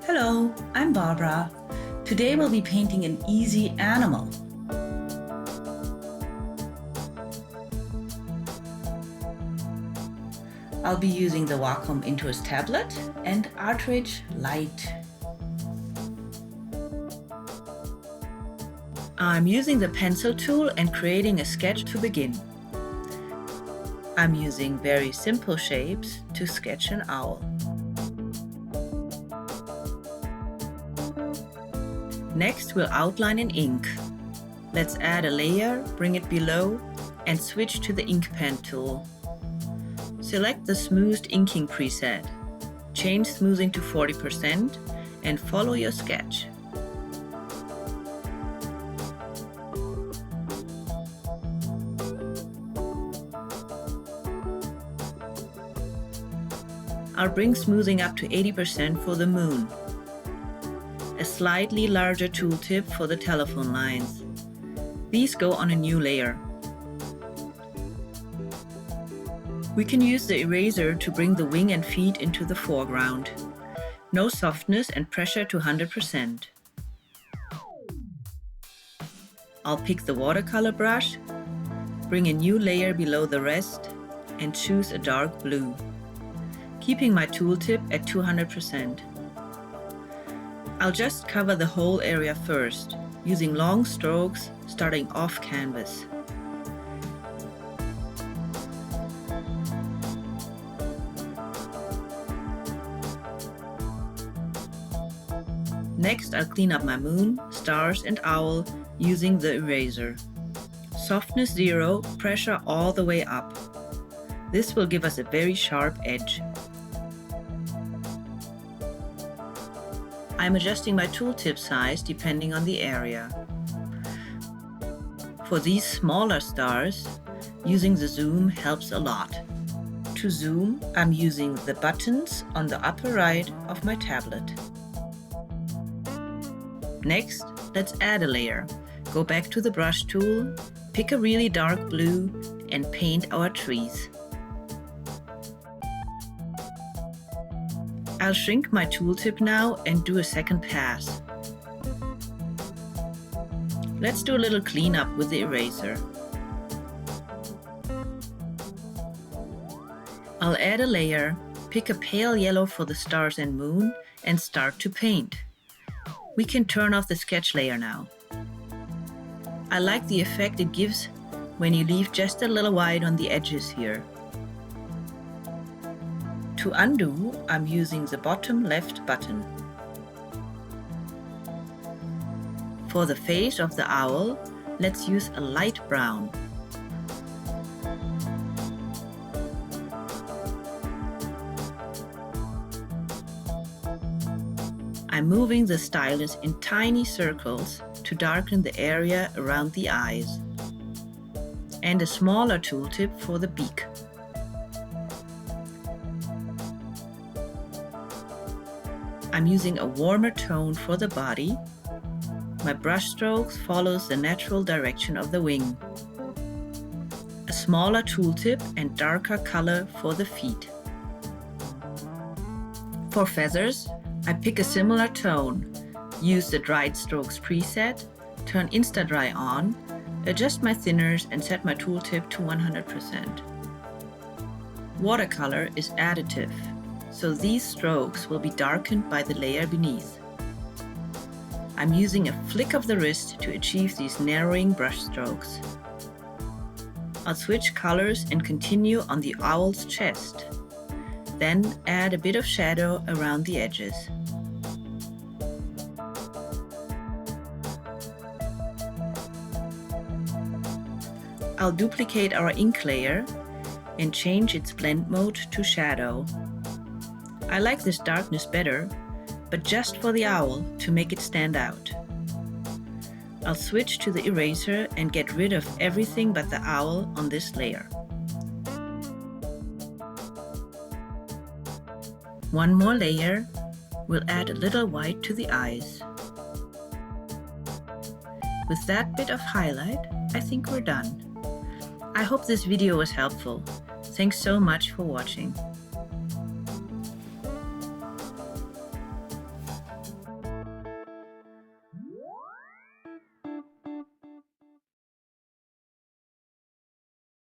Hello, I'm Barbara. Today we'll be painting an easy animal. I'll be using the Wacom Intuos tablet and ArtRage Lite. I'm using the pencil tool and creating a sketch to begin. I'm using very simple shapes to sketch an owl. Next, we'll outline in ink. Let's add a layer, bring it below, and switch to the ink pen tool. Select the smoothed inking preset. Change smoothing to 40% and follow your sketch. I'll bring smoothing up to 80% for the moon. A slightly larger tooltip for the telephone lines. These go on a new layer. We can use the eraser to bring the wing and feet into the foreground. No softness and pressure to 100%. I'll pick the watercolor brush, bring a new layer below the rest, and choose a dark blue, keeping my tooltip at 200%. I'll just cover the whole area first, using long strokes starting off canvas. Next, I'll clean up my moon, stars and owl using the eraser. Softness 0, pressure all the way up. This will give us a very sharp edge. I'm adjusting my tooltip size depending on the area. For these smaller stars, using the zoom helps a lot. To zoom, I'm using the buttons on the upper right of my tablet. Next, let's add a layer. Go back to the brush tool, pick a really dark blue, and paint our trees. I'll shrink my tooltip now and do a second pass. Let's do a little cleanup with the eraser. I'll add a layer, pick a pale yellow for the stars and moon, and start to paint. We can turn off the sketch layer now. I like the effect it gives when you leave just a little white on the edges here. To undo, I'm using the bottom left button. For the face of the owl, let's use a light brown. I'm moving the stylus in tiny circles to darken the area around the eyes. And a smaller tooltip for the beak. I'm using a warmer tone for the body. My brush strokes follows the natural direction of the wing. A smaller tooltip and darker color for the feet. For feathers, I pick a similar tone, use the dried strokes preset, turn Insta-Dry on, adjust my thinners and set my tooltip to 100%. Watercolor is additive, so these strokes will be darkened by the layer beneath. I'm using a flick of the wrist to achieve these narrowing brush strokes. I'll switch colors and continue on the owl's chest. Then add a bit of shadow around the edges. I'll duplicate our ink layer and change its blend mode to shadow. I like this darkness better, but just for the owl to make it stand out. I'll switch to the eraser and get rid of everything but the owl on this layer. One more layer, we'll add a little white to the eyes. With that bit of highlight, I think we're done. I hope this video was helpful. Thanks so much for watching.